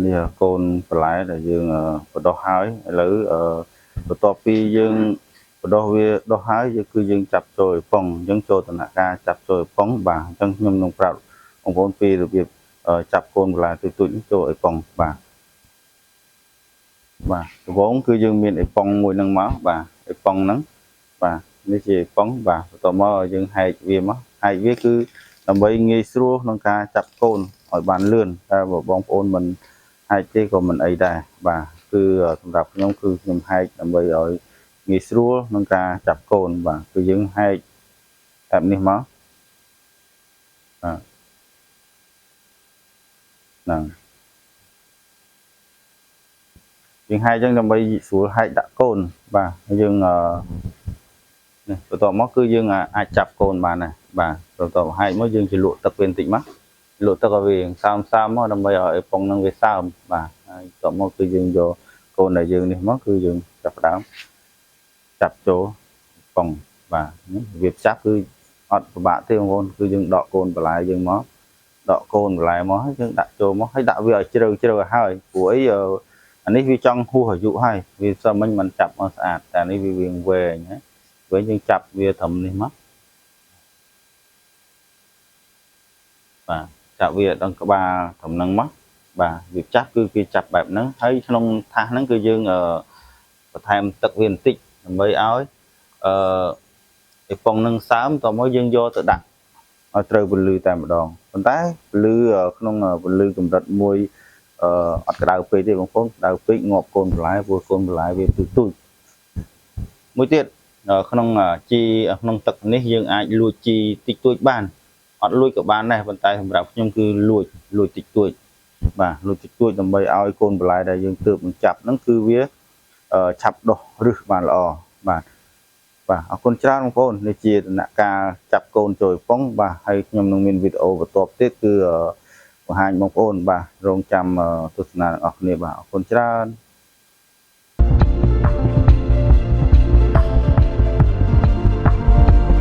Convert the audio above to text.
នេះកូនបន្លែដែលយើងបដោះហើយឥឡូវបន្ទាប់ពីយើងបដោះវាដោះហើយគឺយើងចាប់ចូលឲ្យប៉ុងអញ្ចឹងចូលដំណាក់កាលចាប់ចូលឲ្យប៉ុងបាទអញ្ចឹងខ្ញុំនឹងប្រាប់បងប្អូនពីរបៀបចាប់កូនបន្លែទូចៗចូលឲ្យប៉ុងបាទដំបូងគឺយើងមានអេប៉ុងមួយហ្នឹងមកបាទអេប៉ុងហ្នឹងបាទនេះជាអេប៉ុងបាទបន្ទាប់មកយើងហែកវាមកហែកវាគឺដើម្បីងាយស្រួលក្នុងការចាប់កូនឲ្យបានលឿនតែបងប្អូនមិនហែកទេក៏មិនអីដែរបាទគឺសម្រាប់ខ្ញុំគឺខ្ញុំហែកដើម្បីឲ្យងាយស្រួលក្នុងការចាប់កូនបាទគឺយើងហែកបែបនេះមកបាទហ្នឹងយើងហែកអញ្ចឹងដើម្បីស្រួលហែកដាក់កូនបាទយើងនេះបន្ទាប់មកគឺយើងអាចចាប់កូនបានដែរបាទបន្ទាប់ហែកមកយើងជលក់ទឹកវាបន្តិចមកលក់ទឹកឲ្យវាសើមមកដើម្បីឲ្យអេប៉ុងនឹងវាសើមបាទហើយបន្ទាប់មកគឺយើងយកកូនដែលយើងនេះមកគឺយើងចាប់ផ្ដើមចាប់ចូលប៉ុងបាទវាចាប់គឺអត់ពិបាកទេបងប្អូនគឺយើងដកកូនបន្លែយើងមកដកកូនបន្លែមកហើយយើងដាក់ចូលមកហើយដាក់វាឲ្យជ្រៅឲ្យហើយព្រោះអីអានេះវាចង់ហួសអាយុហើយវាសឹមមិញមិនចាប់មកស្អាតតែនេះវាវែងណាវិញយើងចាប់វាត្រឹមនេះមកបាទចាប់វាដល់ក្បាលត្រឹមហ្នឹងមកបាទវាចាប់គឺគេចាប់បែបហ្នឹងហើយក្នុងថាសហ្នឹងគឺយើងបន្ថែមទឹកវាបន្តិចដើម្បីឲ្យអេប៉ុងនឹងសើមតមកយើងយកទៅដាក់ឲ្យត្រូវពន្លឺតែម្ដងប៉ុន្តែពន្លឺក្នុងពន្លឺកម្រិតមួយអត់ក្តៅពេកទេបងប្អូនក្តៅពេកងាប់កូនបន្លែព្រោះកូនបន្លែវាទូចមួយទៀតក្នុងជីក្នុងទឹកនេះយើងអាចលួចជីតិចតួចបានអត់លួចក៏បានដែរប៉ុន្តែសម្រាប់ខ្ញុំគឺលួចតិចតួចបាទលួចតិចតួចដើម្បីឲ្យកូនបន្លែដែលយើងទើបនឹងចាប់ហ្នឹងគឺវាឆាប់ដុះឫសបានល្អបាទអរគុណច្រើនបងប្អូននេះជាដំណាក់កាលចាប់កូនចូលប៉ុងបាទហើយខ្ញុំនឹងមានវីដេអូបន្ទាប់ទៀតគឺបង្ហាញបងប្អូនបាទរងចាំទស្សនាទាំងអស់គ្នាបាទអរគុណច្រើន